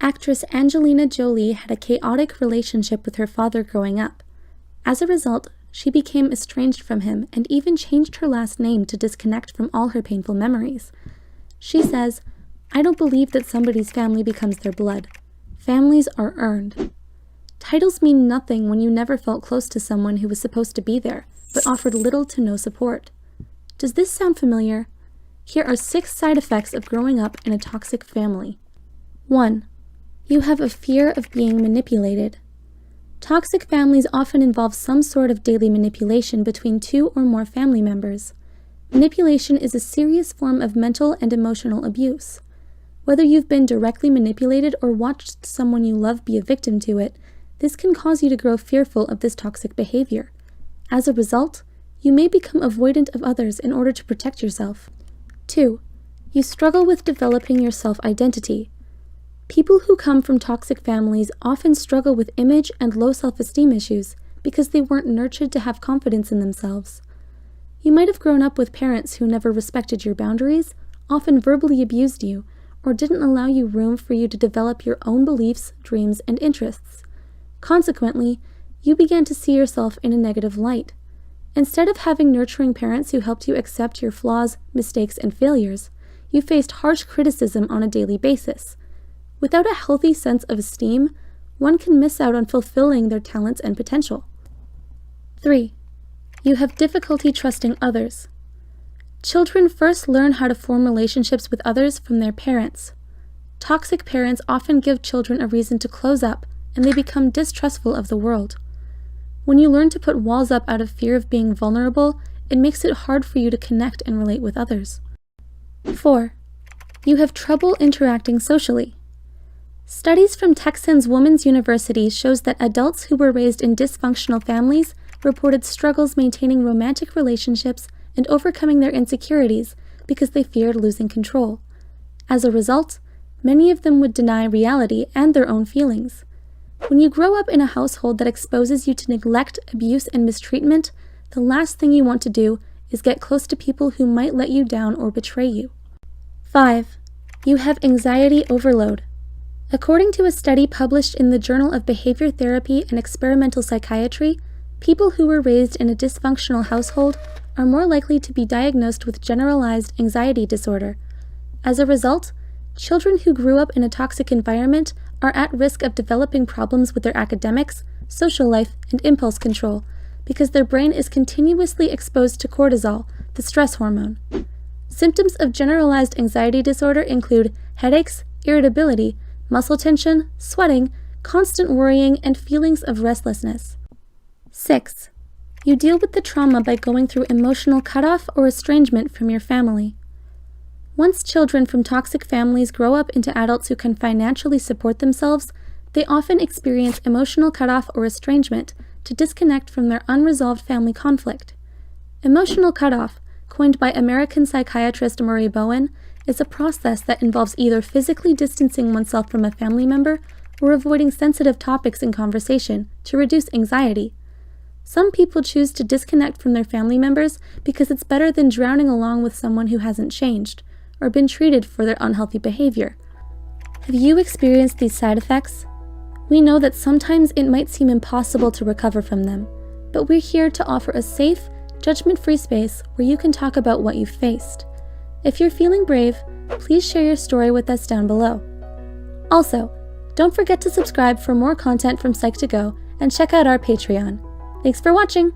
Actress Angelina Jolie had a chaotic relationship with her father growing up. As a result, she became estranged from him and even changed her last name to disconnect from all her painful memories. She says, "I don't believe that somebody's family becomes their blood. Families are earned." Titles mean nothing when you never felt close to someone who was supposed to be there, but offered little to no support. Does this sound familiar? Here are 6 side effects of growing up in a toxic family. 1. You have a fear of being manipulated. Toxic families often involve some sort of daily manipulation between 2 or more family members. Manipulation is a serious form of mental and emotional abuse. Whether you've been directly manipulated or watched someone you love be a victim to it, this can cause you to grow fearful of this toxic behavior. As a result, you may become avoidant of others in order to protect yourself. 2. You struggle with developing your self-identity. People who come from toxic families often struggle with image and low self-esteem issues because they weren't nurtured to have confidence in themselves. You might have grown up with parents who never respected your boundaries, often verbally abused you, or didn't allow you room for you to develop your own beliefs, dreams, and interests. Consequently, you began to see yourself in a negative light. Instead of having nurturing parents who helped you accept your flaws, mistakes, and failures, you faced harsh criticism on a daily basis. Without a healthy sense of esteem, one can miss out on fulfilling their talents and potential. 3. You have difficulty trusting others. Children first learn how to form relationships with others from their parents. Toxic parents often give children a reason to close up, and they become distrustful of the world. When you learn to put walls up out of fear of being vulnerable, it makes it hard for you to connect and relate with others. 4. You have trouble interacting socially. Studies from Texas Women's University shows that adults who were raised in dysfunctional families reported struggles maintaining romantic relationships and overcoming their insecurities because they feared losing control. As a result, many of them would deny reality and their own feelings. When you grow up in a household that exposes you to neglect, abuse, and mistreatment, the last thing you want to do is get close to people who might let you down or betray you. 5. You have anxiety overload. According to a study published in the Journal of Behavior Therapy and Experimental Psychiatry, people who were raised in a dysfunctional household are more likely to be diagnosed with generalized anxiety disorder. As a result, children who grew up in a toxic environment are at risk of developing problems with their academics, social life, and impulse control because their brain is continuously exposed to cortisol, the stress hormone. Symptoms of generalized anxiety disorder include headaches, irritability, muscle tension, sweating, constant worrying, and feelings of restlessness. 6. You deal with the trauma by going through emotional cutoff or estrangement from your family. Once children from toxic families grow up into adults who can financially support themselves, they often experience emotional cutoff or estrangement to disconnect from their unresolved family conflict. Emotional cutoff, coined by American psychiatrist Murray Bowen, is a process that involves either physically distancing oneself from a family member or avoiding sensitive topics in conversation to reduce anxiety. Some people choose to disconnect from their family members because it's better than drowning along with someone who hasn't changed or been treated for their unhealthy behavior. Have you experienced these side effects? We know that sometimes it might seem impossible to recover from them, but we're here to offer a safe, judgment-free space where you can talk about what you've faced. If you're feeling brave, please share your story with us down below. Also, don't forget to subscribe for more content from Psych2Go and check out our Patreon. Thanks for watching!